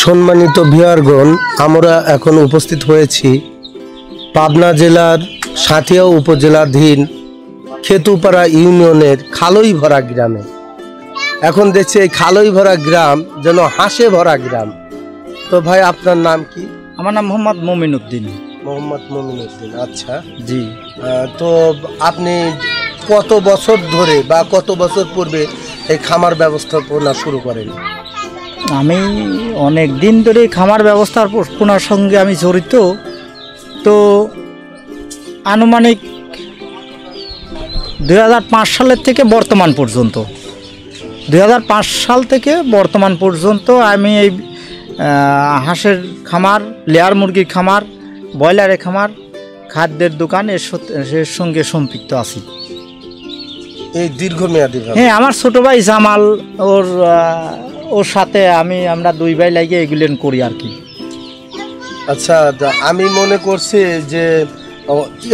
সম্মানিত ভিউয়ারগণ, আমরা এখন উপস্থিত হয়েছি পাবনা জেলার সাঁথিয়া উপজেলাধীন খেতুপাড়া ইউনিয়নের খালইভরা গ্রামে। এখন দেখছি এই খালইভরা গ্রাম যেন হাঁসে ভরা গ্রাম। তো ভাই, আপনার নাম কি? আমার নাম মোহাম্মদ মমিন উদ্দিন। মোহাম্মদ মমিন উদ্দিন, আচ্ছা জি। তো আপনি কত বছর ধরে বা কত বছর পূর্বে এই খামার ব্যবস্থাপনা শুরু করেন? আমি অনেক দিন ধরে খামার ব্যবস্থাপনার সঙ্গে আমি জড়িত। তো আনুমানিক 2005 সালের থেকে বর্তমান পর্যন্ত 2005 সাল থেকে বর্তমান পর্যন্ত আমি এই হাঁসের খামার, লেয়ার মুরগির খামার, ব্রয়লারের খামার, খাদ্যের দোকান এর সঙ্গে সম্পৃক্ত আছি। এই দীর্ঘমেয়াদী? হ্যাঁ, আমার ছোটো ভাই জামাল, ওর সাথে আমরা দুই ভাই লাগিয়ে এগুলেন করি আর কি। আচ্ছা, আমি মনে করছি যে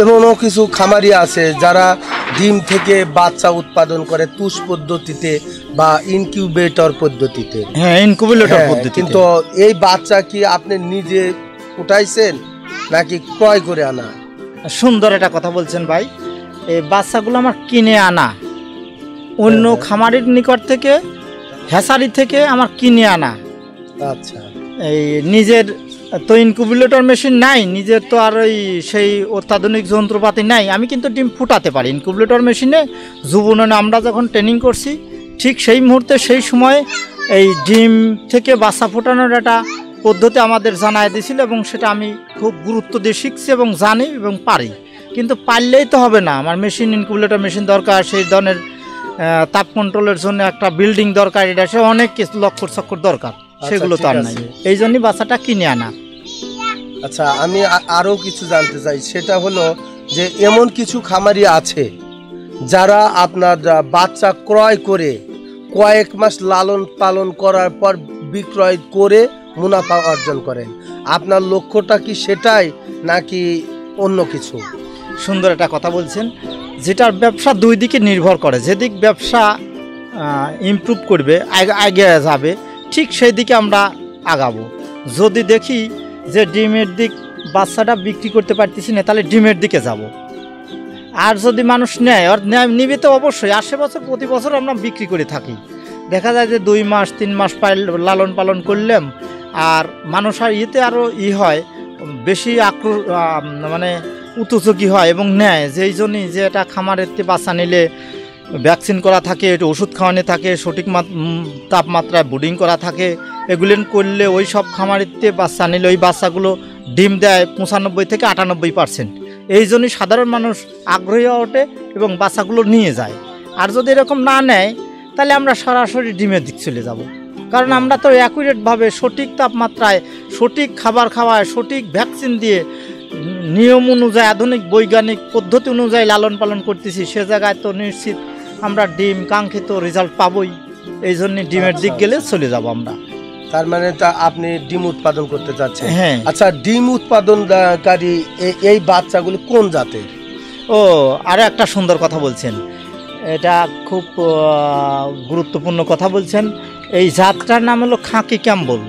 এমনও কিছু খামারি আছে যারা ডিম থেকে বাচ্চা উৎপাদন করে তুষ পদ্ধতিতে বা ইনকিউবেটর পদ্ধতিতে। হ্যাঁ, ইনকিউবেটর পদ্ধতি। কিন্তু এই বাচ্চা কি আপনি নিজে উঠাইছেন নাকি ক্রয় করে আনা? সুন্দর একটা কথা বলছেন ভাই। এই বাচ্চাগুলো আমার কিনে আনা, অন্য খামারের নিকট থেকে, হ্যাসারি থেকে আমার কিনে আনা। আচ্ছা। এই নিজের তো ইনকিউবেটর মেশিন নাই, নিজের তো আর ওই সেই অত্যাধুনিক যন্ত্রপাতি নাই। আমি কিন্তু ডিম ফুটাতে পারি ইনকিউবেটর মেশিনে। যুবননে আমরা যখন ট্রেনিং করছি, ঠিক সেই মুহূর্তে সেই সময়ে এই ডিম থেকে বাচ্চা ফোটানোর একটা পদ্ধতি আমাদের জানায় দিয়েছিল, এবং সেটা আমি খুব গুরুত্ব দিয়ে শিখছি এবং জানি এবং পারি। কিন্তু পারলেই তো হবে না, আমার মেশিন, ইনকিউবেটর মেশিন দরকার, সেই ধরনের তাপ কন্ট্রোলের জন্য একটা বিল্ডিং দরকার, এটা সে অনেক কিছু লক্ষ্য চক্কর দরকার, সেগুলো তো আর নাই। এই জন্যই বাচ্চাটা কিনে আনা। আচ্ছা, আমি আরও কিছু জানতে চাই। সেটা হলো যে এমন কিছু খামারি আছে যারা আপনার বাচ্চা ক্রয় করে কয়েক মাস লালন পালন করার পর বিক্রয় করে মুনাফা অর্জন করেন। আপনার লক্ষ্যটা কি সেটাই নাকি অন্য কিছু? সুন্দর একটা কথা বলছেন। যেটার ব্যবসা দুই দিকে নির্ভর করে, যেদিক ব্যবসা ইমপ্রুভ করবে, আগে যাবে, ঠিক সেই দিকে আমরা আগাবো। যদি দেখি যে ডিমের দিক বাচ্চাটা বিক্রি করতে পারতেছি না, তাহলে ডিমের দিকে যাব। আর যদি মানুষ নেয়, আর নিবে তো অবশ্যই। 80 বছর প্রতি বছর আমরা বিক্রি করে থাকি। দেখা যায় যে 2 মাস 3 মাস লালন পালন করলাম, আর মানুষ আর ইয়েতে আরও হয়, বেশি মানে উত্তেজকি হয় এবং নেয়। যেই জন্যই যে এটা খামারের বাচ্চা নিলে ভ্যাকসিন করা থাকে, একটু ওষুধ খাওয়ানো থাকে, সঠিক তাপমাত্রায় ব্রিডিং করা থাকে, এগুলো করলে ওই সব খামারিতে বাচ্চা নিলে ওই বাচ্চাগুলো ডিম দেয় 95 থেকে 98%। এই জন্যই সাধারণ মানুষ আগ্রহী ওঠে এবং বাচ্চাগুলো নিয়ে যায়। আর যদি এরকম না নেয়, তাহলে আমরা সরাসরি ডিমের দিক চলে যাব। কারণ আমরা তো অ্যাকুরেটভাবে সঠিক তাপমাত্রায় সঠিক খাবার খাওয়ায়, সঠিক ভ্যাকসিন দিয়ে, নিয়ম অনুযায়ী, আধুনিক বৈজ্ঞানিক পদ্ধতি অনুযায়ী লালন পালন করতেছি। সে জায়গায় তো নিশ্চিত আমরা ডিম কাঙ্ক্ষিত রেজাল্ট পাবই। এই জন্য ডিমের দিক গেলে চলে যাব আমরা। তার মানে আপনি ডিম উৎপাদন করতে চাচ্ছেন? হ্যাঁ। আচ্ছা, ডিম উৎপাদনকারী এই বাচ্চাগুলো কোন জাতের? ও, আরও একটা সুন্দর কথা বলছেন, এটা খুব গুরুত্বপূর্ণ কথা বলছেন। এই জাতটার নাম হলো খাকি ক্যাম্বল।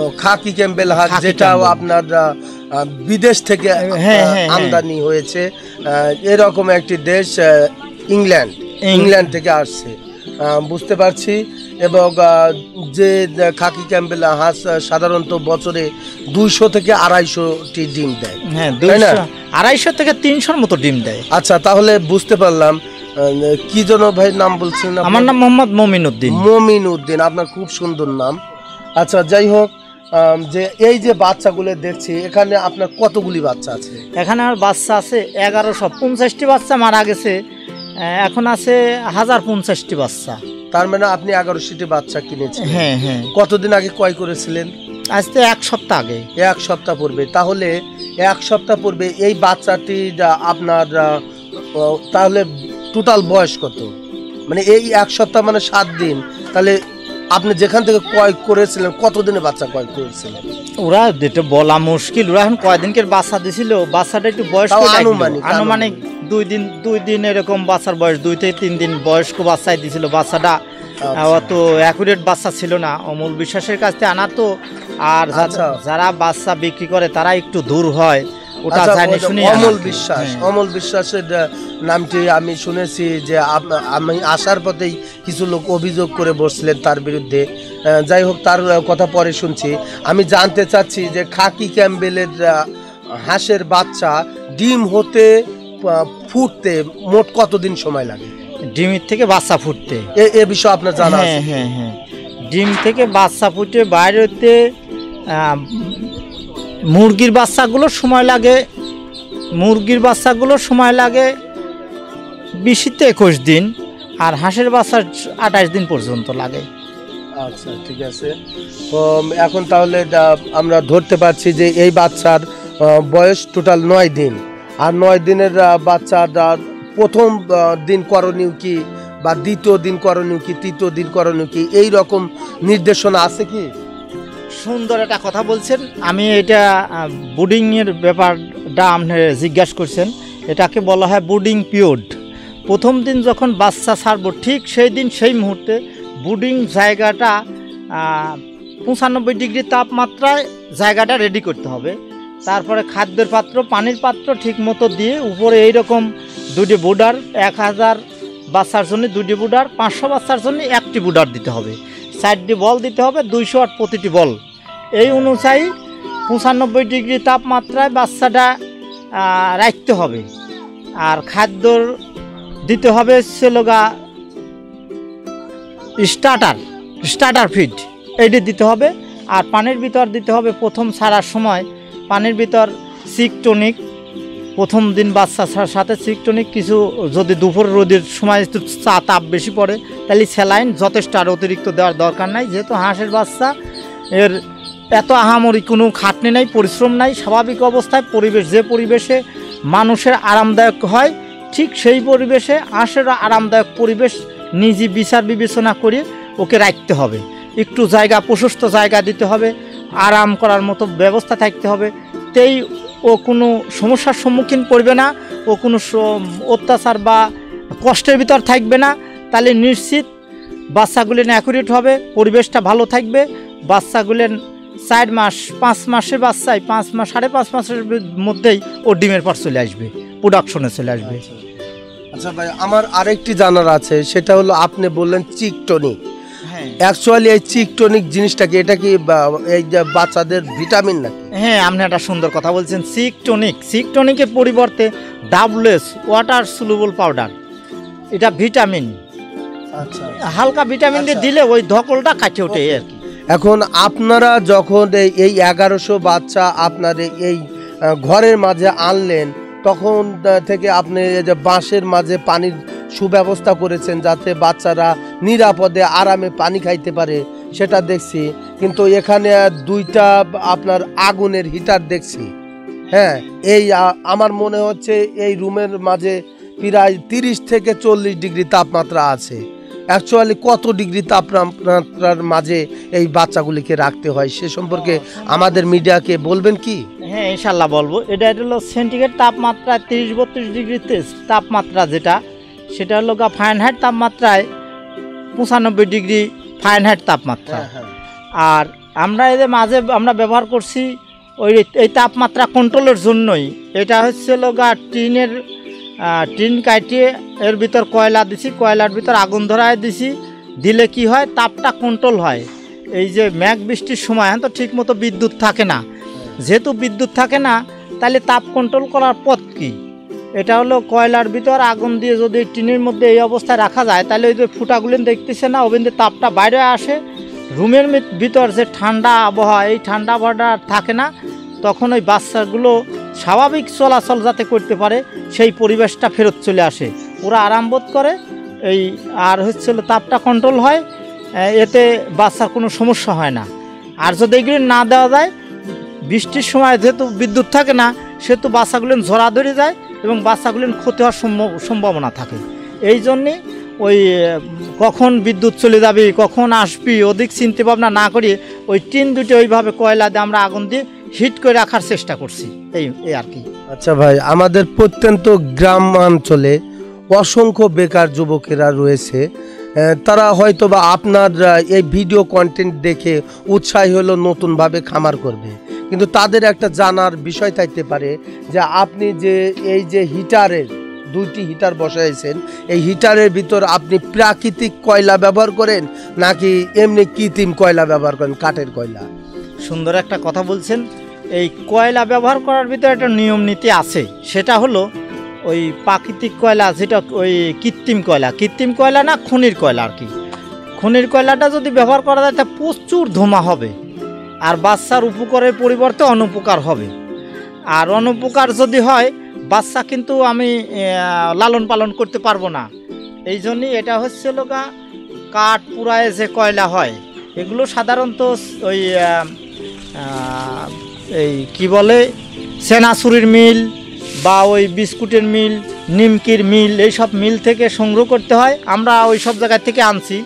ও, খাকি ক্যাম্বেল, যেটা আপনার বিদেশ থেকে আমদানি হয়েছে। এরকম একটি দেশ ইংল্যান্ড থেকে আসছে, বুঝতে পারছি। এবং যে খাকি ক্যাম্বেল হাঁস সাধারণত বছরে 200 থেকে 250টি ডিম দেয়। হ্যাঁ, 250 থেকে 300-র মতো ডিম দেয়। আচ্ছা, তাহলে বুঝতে পারলাম। কি যেন ভাই নাম বলছেন? আমার নাম মোহাম্মদ মমিন উদ্দিন। মমিন উদ্দিন, আপনার খুব সুন্দর নাম। আচ্ছা, যাই হোক, যে এই যে বাচ্চাগুলো দেখছি, এখানে আপনার কতগুলি বাচ্চা আছে? এখানে আমার বাচ্চা আছে 1150টি বাচ্চা মারা গেছে, এখন আছে 1050টি বাচ্চা। তার মানে আপনি 1100টি বাচ্চা কিনেছেন? হ্যাঁ হ্যাঁ। কতদিন আগে ক্রয় করেছিলেন? আজকে 1 সপ্তাহ আগে। 1 সপ্তাহ পূর্বে। তাহলে 1 সপ্তাহ পূর্বে এই বাচ্চাটি আপনার তাহলে টোটাল বয়স কত? মানে এই 1 সপ্তাহ মানে 7 দিন। তাহলে আপনি যেখান থেকে ক্রয় করেছিলেন, কতদিনে বাচ্চা ক্রয় করেছিলেন? ওরা যেটা বলা মুশকিল, ওরা এখন কয়দিনকে বাচ্চা দিছিল, বাচ্চাটা একটু বয়স আনুমানিক 2 দিন এরকম বাচ্চার বয়স, 2 থেকে 3 দিন বয়স্ক বাচ্চাই দিছিল। বাচ্চাটা অত অ্যাকুরেট বাচ্চা ছিল না, অমল বিশ্বাসের কাছ থেকে আনা তো। আর যারা বাচ্চা বিক্রি করে তারা একটু দূর হয়, ওটা জানি শুনি। অমল বিশ্বাস, অমল বিশ্বাসের নামটি আমি শুনেছি যে আমি আসার পথেই কিছু লোক অভিযোগ করে বসছিলেন তার বিরুদ্ধে। যাই হোক, তার কথা পরে শুনছি। আমি জানতে চাচ্ছি যে খাকি ক্যাম্বেলের হাঁসের বাচ্চা ডিম হতে ফুটতে মোট কতদিন সময় লাগে? ডিমের থেকে বাচ্চা ফুটতে এ বিষয়ে আপনার জানা আছে? হ্যাঁ হ্যাঁ, ডিম থেকে বাচ্চা ফুটে বাইরে হতে মুরগির বাচ্চাগুলোর সময় লাগে, 20 থেকে 21 দিন, আর হাঁসের বাচ্চার 28 দিন পর্যন্ত লাগে। আচ্ছা, ঠিক আছে। তো এখন তাহলে আমরা ধরতে পারছি যে এই বাচ্চার বয়স টোটাল 9 দিন। আর 9 দিনের বাচ্চার প্রথম দিন করণীয় কি, বা দ্বিতীয় দিন করণীয় কি, তৃতীয় দিন করণীয় কি, এই রকম নির্দেশনা আছে কি? সুন্দর একটা কথা বলছেন। আমি এটা বুডিংয়ের ব্যাপারটা আপনি জিজ্ঞাসা করছেন। এটাকে বলা হয় বুডিং পিরিয়ড। প্রথম দিন যখন বাচ্চা ছাড়বো ঠিক সেই দিন সেই মুহূর্তে বুডিং জায়গাটা 95 ডিগ্রি তাপমাত্রায় জায়গাটা রেডি করতে হবে। তারপরে খাদ্যের পাত্র, পানির পাত্র ঠিক মতো দিয়ে উপরে এইরকম 2টি বুডার, 1000 বাচ্চার জন্য 2টি বুডার, 500 বাচ্চার জন্য 1টি বুডার দিতে হবে, 4টি বল দিতে হবে, 200 ওয়াট প্রতিটি বল। এই অনুযায়ী 95 ডিগ্রি তাপমাত্রায় বাচ্চাটা রাখতে হবে। আর খাদ্য দিতে হবে সেলোগা স্টার্টার ফিড, এইটি দিতে হবে। আর পানির ভিতর দিতে হবে প্রথম ছাড়ার সময় পানির ভিতর সিকটনিক, প্রথম দিন বাচ্চা ছাড়ার সাথে সিকটনিক কিছু, যদি দুপুর রোদের সময় একটু তাপ বেশি পড়ে তাহলে স্যালাইন যথেষ্ট, আর অতিরিক্ত দেওয়ার দরকার নাই। যেহেতু হাঁসের বাচ্চা, এর এত আহামরি কোনো খাটনি নাই, পরিশ্রম নাই। স্বাভাবিক অবস্থায় পরিবেশ, যে পরিবেশে মানুষের আরামদায়ক হয় ঠিক সেই পরিবেশে হাঁসেরও আরামদায়ক পরিবেশ নিজে বিচার বিবেচনা করে ওকে রাখতে হবে। একটু জায়গা, প্রশস্ত জায়গা দিতে হবে, আরাম করার মতো ব্যবস্থা থাকতে হবে। তেই ও কোনো সমস্যার সম্মুখীন করবে না, ও কোনো অত্যাচার বা কষ্টের ভিতর থাকবে না। তাহলে নিশ্চিত বাচ্চাগুলেন অ্যাকুরেট হবে, পরিবেশটা ভালো থাকবে। বাচ্চাগুলেন 4 মাস 5 মাসের বাচ্চায় 5 মাস 5.5 মাসের মধ্যেই ও ডিমের পর চলে আসবে, প্রোডাকশনে চলে আসবে। আচ্ছা ভাই, আমার আরেকটি জানার আছে, সেটা হলো আপনি বললেন চিকটনিক। হ্যাঁ, অ্যাকচুয়ালি এই চিকটনিক জিনিসটা কি, এটা কি এই যে বাচ্চাদের ভিটামিন নাকি? হ্যাঁ, আপনি একটা সুন্দর কথা বলছেন। সিকটনিকের পরিবর্তে WS ওয়াটার সলুবল পাউডার, এটা ভিটামিন। আচ্ছা, হালকা ভিটামিন দিয়ে দিলে ওই ধকলটা কাটে ওঠে আর কি। এখন আপনারা যখন এই 1100 বাচ্চা আপনার এই ঘরের মাঝে আনলেন, তখন থেকে আপনি এই যে বাঁশের মাঝে পানির সুব্যবস্থা করেছেন যাতে বাচ্চারা নিরাপদে আরামে পানি খাইতে পারে, সেটা দেখছি। কিন্তু এখানে 2টা আপনার আগুনের হিটার দেখছি। হ্যাঁ, এই আমার মনে হচ্ছে এই রুমের মাঝে প্রায় 30 থেকে 40 ডিগ্রি তাপমাত্রা আছে। অ্যাকচুয়ালি কত ডিগ্রি তাপমাত্রার মাঝে এই বাচ্চাগুলিকে রাখতে হয় সে সম্পর্কে আমাদের মিডিয়াকে বলবেন কি? হ্যাঁ, ইনশাল্লাহ বলবো। এটা হলো সেন্টিগ্রেড তাপমাত্রা 30-32 ডিগ্রি তাপমাত্রা, সেটা হলো ফারেনহাইট তাপমাত্রায় 95 ডিগ্রি ফারেনহাইট তাপমাত্রা। আর আমরা এদের মাঝে আমরা ব্যবহার করছি এই তাপমাত্রা কন্ট্রোলের জন্যই। এটা হচ্ছে টিন কাটিয়ে এর ভিতর কয়লা দিছি, কয়লার ভিতর আগুন ধরায় দিছি, দিলে কি হয় তাপটা কন্ট্রোল হয়। এই যে মেঘ বৃষ্টির সময় তো ঠিক মতো বিদ্যুৎ থাকে না, যেহেতু বিদ্যুৎ থাকে না তাহলে তাপ কন্ট্রোল করার পথ কি? এটা হলো কয়লার ভিতর আগুন দিয়ে যদি টিনের মধ্যে এই অবস্থায় রাখা যায় তাহলে ওই যে ফুটাগুলো দেখতেছে না, ওখান থেকে তাপটা বাইরে আসে। রুমের ভিতর যে ঠান্ডা আবহাওয়া, এই ঠান্ডা আবহাওয়াটা থাকে না, তখন ওই বাচ্চাগুলো স্বাভাবিক চলাচল যাতে করতে পারে সেই পরিবেশটা ফেরত চলে আসে, ওরা আরাম বোধ করে। এই আর হচ্ছিল তাপটা কন্ট্রোল হয়, এতে বাচ্চার কোনো সমস্যা হয় না। আর যদি এগুলো না দেওয়া যায়, বৃষ্টির সময় যেহেতু বিদ্যুৎ থাকে না, সেহেতু বাচ্চাগুলো ঝরা ধরে যায় এবং বাচ্চাগুলো ক্ষতি হওয়ার সম্ভাবনা থাকে। এই জন্যে ওই কখন বিদ্যুৎ চলে যাবে, কখন আসবি, অধিক চিন্তা ভাবনা না করিয়ে ওই টিন দুটো ওইভাবে কয়লা দিয়ে আমরা আগুন দিয়ে হিট করে রাখার চেষ্টা করছি, এই আর কি। আচ্ছা ভাই, আমাদের প্রত্যন্ত গ্রাম অঞ্চলে অসংখ্য বেকার যুবকেরা রয়েছে তারা হয়তো বা আপনার এই ভিডিও কন্টেন্ট দেখে উৎসাহী হলো নতুনভাবে খামার করবে, কিন্তু তাদের একটা জানার বিষয় থাকতে পারে যে আপনি যে এই যে হিটারের 2টি হিটার বসাইছেন, এই হিটারের ভিতর আপনি প্রাকৃতিক কয়লা ব্যবহার করেন নাকি এমনি কৃত্রিম কয়লা ব্যবহার করেন, কাঠের কয়লা? সুন্দর একটা কথা বলছেন। এই কয়লা ব্যবহার করার ভিতরে একটা নিয়ম নীতি আছে, সেটা হলো ওই প্রাকৃতিক কয়লা, যেটা ওই কৃত্রিম কয়লা না, খনির কয়লা আর কি। খনির কয়লাটা যদি ব্যবহার করা যায় তা প্রচুর ধোঁয়া হবে, আর বাচ্চার উপকারের পরিবর্তে অনুপকার হবে। আর অনুপকার যদি হয়, বাচ্চা কিন্তু আমি লালন পালন করতে পারবো না। এই জন্যই এটা হচ্ছে লোকা কাঠ পুরায় যে কয়লা হয়, এগুলো সাধারণত ওই এই কি বলে সেনাচুরির মিল বা ওই বিস্কুটের মিল, নিমকির মিল, এইসব মিল থেকে সংগ্রহ করতে হয়। আমরা ওই সব জায়গা থেকে আনছি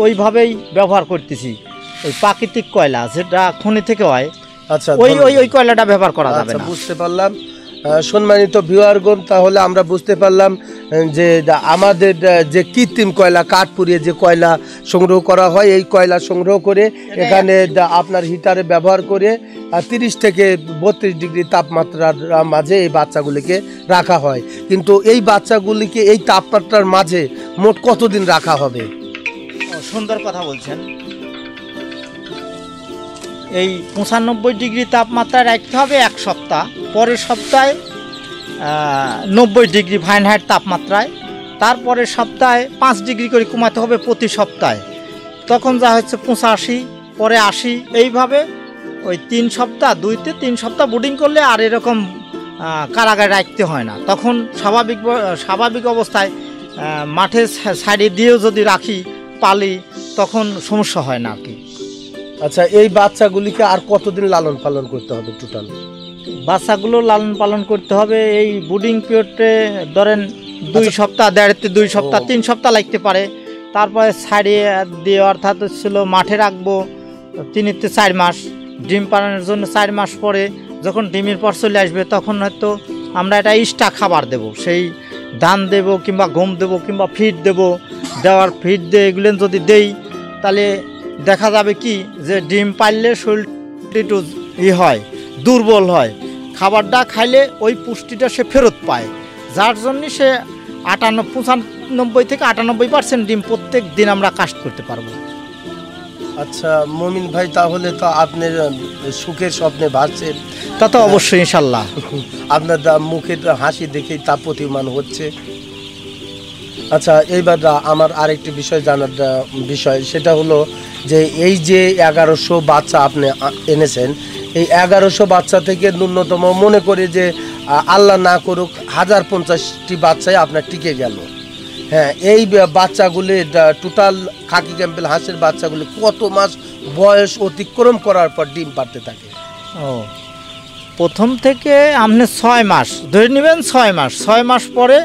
ওইভাবেই ব্যবহার করতেছি। ওই প্রাকৃতিক কয়লা যেটা খনি থেকে হয়, আচ্ছা, ওই কয়লাটা ব্যবহার করা যাবে না। বুঝতে পারলাম। সম্মানিত ভিউয়ারগণ, তাহলে আমরা বুঝতে পারলাম যে আমাদের যে কৃত্রিম কয়লা, কাঠ পুড়িয়ে যে কয়লা সংগ্রহ করা হয়, এই কয়লা সংগ্রহ করে এখানে আপনার হিটারে ব্যবহার করে 30 থেকে 32 ডিগ্রি তাপমাত্রার মাঝে এই বাচ্চাগুলিকে রাখা হয়। কিন্তু এই বাচ্চাগুলিকে এই তাপমাত্রার মাঝে মোট কতদিন রাখা হবে? সুন্দর কথা বলছেন। এই 95 ডিগ্রি তাপমাত্রায় রাখতে হবে 1 সপ্তাহ, পরের সপ্তাহে 90 ডিগ্রি ফারেনহাইট তাপমাত্রায়, তারপরের সপ্তাহে 5 ডিগ্রি করে কমাতে হবে প্রতি সপ্তাহে। তখন যা হচ্ছে 85, পরে 80, এইভাবে ওই 3 সপ্তাহ 2-3 সপ্তাহ বোর্ডিং করলে আর এরকম কারাগারে রাখতে হয় না। তখন স্বাভাবিক অবস্থায় মাঠে সাইডে দিয়েও যদি রাখি পালি, তখন সমস্যা হয় না আর কি। আচ্ছা, এই বাচ্চাগুলিকে আর কতদিন লালন পালন করতে হবে টোটাল? বাচ্চাগুলো লালন পালন করতে হবে এই বোর্ডিং পিরিয়ডে ধরেন 2 সপ্তাহ, 1.5-2 সপ্তাহ, 3 সপ্তাহ লাগতে পারে। তারপরে ছাড়িয়ে দিয়ে, অর্থাৎ হচ্ছিল মাঠে রাখবো 3-4 মাস, ডিম পালনের জন্য 4 মাস পরে যখন ডিমের পর চলে আসবে, তখন হয়তো আমরা একটা এক্সট্রা খাবার দেব, সেই ধান দেব কিংবা গম দেব কিংবা ফিড দেব। দেওয়ার ফিড দিয়ে এগুলো যদি দেই, তাহলে দেখা যাবে কি যে ডিম পারলে শরীরটি একটু হয়, দুর্বল হয়। খাবারটা খাইলে ওই পুষ্টিটা সে ফেরত পায়, যার জন্য সে 95 থেকে 98% ডিম প্রত্যেক দিন আমরা কাস্ট করতে পারবো। আচ্ছা মমিন ভাই, তাহলে তো আপনার সুখের স্বপ্নে ভাসছেন। তা তো অবশ্যই, ইনশাল্লাহ। আপনার মুখের হাসি দেখেই তা প্রতিমান হচ্ছে। আচ্ছা, এইবার আমার আরেকটি বিষয় জানার বিষয়, সেটা হলো যে এই যে 1100 বাচ্চা আপনি এনেছেন, এই 1100 বাচ্চা থেকে ন্যূনতম মনে করে যে আল্লাহ না করুক 1050টি বাচ্চাই আপনার টিকে গেল। হ্যাঁ, এই বাচ্চাগুলি টোটাল খাকি ক্যাম্পেল হাঁসের বাচ্চাগুলি কত মাস বয়স অতিক্রম করার পর ডিম পারতে থাকে? প্রথম থেকে আপনি 6 মাস ধরে নেবেন, 6 মাস পরে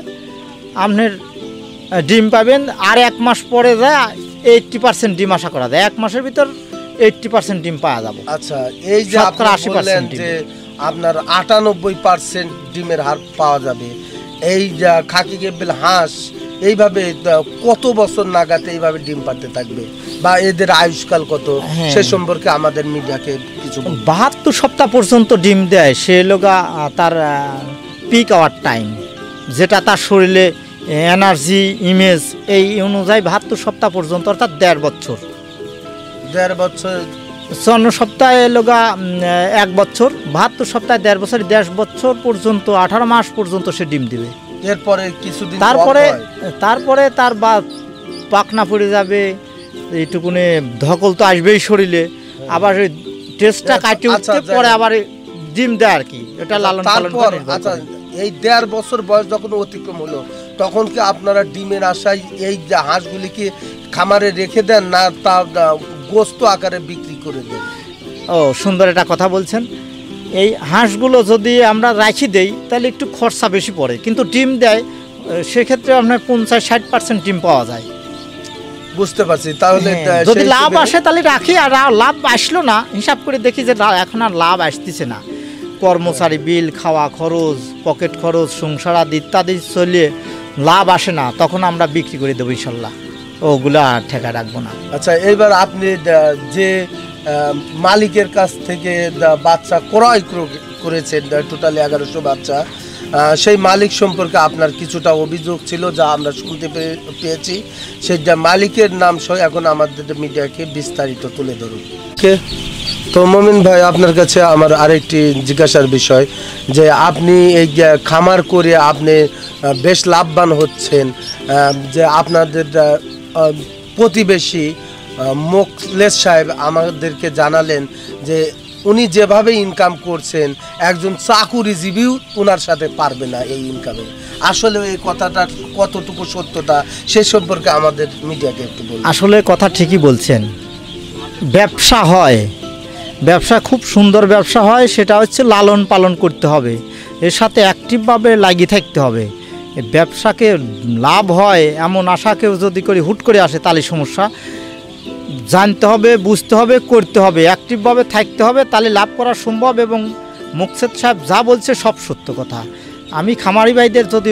আপনার ডিম পাবেন। আর 1 মাস পরে যায় 80% ডিম আশা করা যায়। 1 মাসের ভিতর 80% ডিম পাওয়া যাবে। আচ্ছা, এই যে আপনি বললেন যে আপনার 98% ডিমের হার পাওয়া যাবে, এই খাকি ক্যাম্পেল হাঁস এইভাবে কত বছর নাগাদ এইভাবে ডিম পারতে থাকবে, বা এদের আয়ুষ্কাল কত, সে সম্পর্কে আমাদের মিডিয়াকে কিছু? 72 সপ্তাহ পর্যন্ত ডিম দেয়, সে লোগা তার পিক আওয়ার টাইম, যেটা তার শরীরে এনার্জি ইমেজ এই অনুযায়ী 72 সপ্তাহ পর্যন্ত, অর্থাৎ 1.5 বছর। 1.5 বছর 54 সপ্তাহে লোগা 1 বছর, 72 সপ্তাহে 1.5 বছর, 1.5 বছর পর্যন্ত 18 মাস পর্যন্ত সে ডিম দিবে। এরপরে কিছুদিন তারপরে তার পাখনা পড়ে যাবে, এইটুকুনে ধকল তো আসবেই শরীরে, আবার টেস্টটা কাটে উঠতে পরে আবার ডিম দেয় আর কি। এটা লালন পালন করে। আচ্ছা, এই 1.5 বছর বয়স যখন অতিক্রম হলো, তখন কি আপনারা ডিমের আশায় এই যে হাঁসগুলিকে খামারে রেখে দেন, না তা গোস্ত আকারে বিক্রি করে দেন? সুন্দর একটা কথা বলছেন। এই হাঁসগুলো যদি আমরা রাখি দেই তাহলে একটু খরচা বেশি পড়ে, কিন্তু ডিম দেয়, সেক্ষেত্রে আপনার 50-60% ডিম পাওয়া যায়। বুঝতে পারছি। তাহলে যদি লাভ আসে তাহলে রাখি, আর লাভ আসলো না, হিসাব করে দেখি যে এখন আর লাভ আসতেছে না, কর্মচারী বিল, খাওয়া খরচ, পকেট খরচ, সংসার আদি ইত্যাদি চলিয়ে লাভ আসে না তখন আমরা বিক্রি করে দেবো ইনশাল্লাহ, ওগুলো আর ঠেকা রাখবো না। আচ্ছা, এইবার আপনি যে মালিকের কাছ থেকে বাচ্চা ক্রয় করেছেন টোটালি 1100 বাচ্চা, সেই মালিক সম্পর্কে আপনার কিছুটা অভিযোগ ছিল যা আমরা শুনতে পেয়েছি, সেটা মালিকের নাম সহ এখন আমাদের মিডিয়াকে বিস্তারিত তুলে ধরুন। তো মমিন ভাই, আপনার কাছে আমার আরেকটি জিজ্ঞাসার বিষয় যে আপনি এই খামার করে আপনি বেশ লাভবান হচ্ছেন, যে আপনাদের প্রতিবেশী মোখলেস সাহেব আমাদেরকে জানালেন যে উনি যেভাবে ইনকাম করছেন একজন চাকুরিজীবীও ওনার সাথে পারবে না এই ইনকামে। আসলে এই কথাটার কতটুকু সত্যতা সে সম্পর্কে আমাদের মিডিয়াকে একটু বলুন। আসলে কথা ঠিকই বলছেন, ব্যবসা হয়, ব্যবসা খুব সুন্দর ব্যবসা হয়, সেটা হচ্ছে লালন পালন করতে হবে, এর সাথে অ্যাক্টিভভাবে লাগিয়ে থাকতে হবে। ব্যবসাকে লাভ হয় এমন আশা কেউ যদি করে হুট করে আসে তাহলে সমস্যা। জানতে হবে, বুঝতে হবে, করতে হবে, অ্যাক্টিভভাবে থাকতে হবে, তাহলে লাভ করা সম্ভব। এবং মোকসেদ সাহেব যা বলছে সব সত্য কথা। আমি খামারি ভাইদের যদি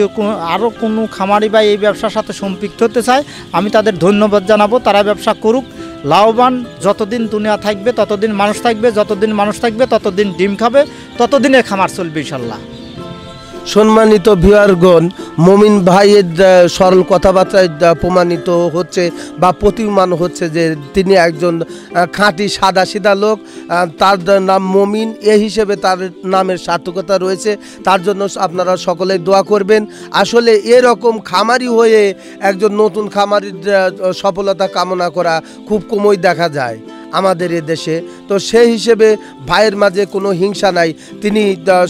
আরও কোনো খামারি ভাই এই ব্যবসার সাথে সম্পৃক্ত হতে চায়, আমি তাদের ধন্যবাদ জানাবো। তারা ব্যবসা করুক, লাভবান। যতদিন দুনিয়া থাকবে ততদিন মানুষ থাকবে, যতদিন মানুষ থাকবে ততদিন ডিম খাবে, ততদিনে খামার চলবে ইনশাল্লাহ। সম্মানিত ভিউয়ারগণ, মমিন ভাইয়ের সরল কথাবার্তায় প্রমাণিত হচ্ছে বা প্রতিমান হচ্ছে যে তিনি একজন খাঁটি সাদাসিধা লোক। তার নাম মমিন, এই হিসেবে তার নামের সার্থকতা রয়েছে। তার জন্য আপনারা সকলেই দোয়া করবেন। আসলে এরকম খামারি হয়ে একজন নতুন খামারির সফলতা কামনা করা খুব কমই দেখা যায় আমাদের এ দেশে। তো সেই হিসেবে ভাইয়ের মাঝে কোনো হিংসা নাই। তিনি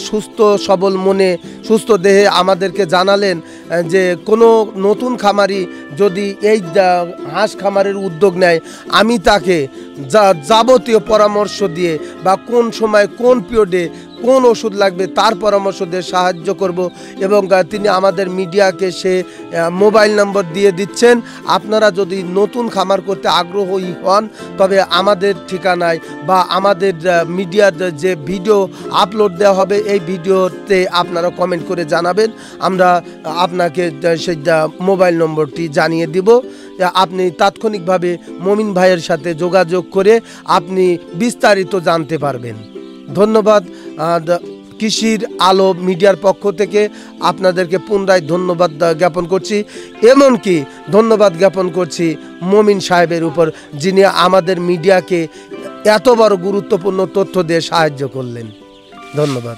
সুস্থ সবল মনে, সুস্থ দেহে আমাদেরকে জানালেন যে কোনো নতুন খামারি যদি এই হাঁস খামারের উদ্যোগ নেয়, আমি তাকে যাবতীয় পরামর্শ দিয়ে বা কোন সময় কোন পিরিয়ডে কোন ওষুধ লাগবে তার পরামর্শ দিয়ে সাহায্য করব। এবং তিনি আমাদের মিডিয়াকে সে মোবাইল নম্বর দিয়ে দিচ্ছেন। আপনারা যদি নতুন খামার করতে আগ্রহী হন, তবে আমাদের ঠিকানায় বা আমাদের মিডিয়ার যে ভিডিও আপলোড দেওয়া হবে এই ভিডিওতে আপনারা কমেন্ট করে জানাবেন, আমরা আপনাকে সেই মোবাইল নম্বরটি জানিয়ে দিব। আপনি তাৎক্ষণিকভাবে মমিন ভাইয়ের সাথে যোগাযোগ করে আপনি বিস্তারিত জানতে পারবেন। ধন্যবাদ। কৃষির আলো মিডিয়ার পক্ষ থেকে আপনাদেরকে পুনরায় ধন্যবাদ জ্ঞাপন করছি। এমনকি ধন্যবাদ জ্ঞাপন করছি মমিন সাহেবের উপর, যিনি আমাদের মিডিয়াকে এত বড় গুরুত্বপূর্ণ তথ্য দিয়ে সাহায্য করলেন। ধন্যবাদ।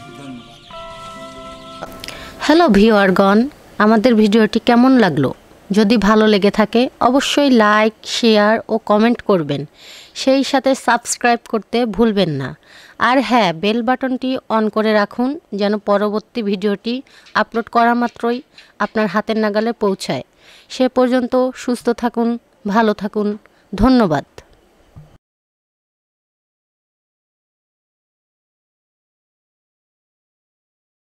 হ্যালো ভিউয়ারগণ, আমাদের ভিডিওটি কেমন লাগলো? যদি ভালো লেগে থাকে অবশ্যই লাইক, শেয়ার ও কমেন্ট করবেন। সেই সাথে সাবস্ক্রাইব করতে ভুলবেন না। আর হ্যাঁ, বেল বাটনটি অন করে রাখুন যেন পরবর্তী ভিডিওটি আপলোড করা মাত্রই আপনার হাতের নাগালে পৌঁছায়। সে পর্যন্ত সুস্থ থাকুন, ভালো থাকুন। ধন্যবাদ।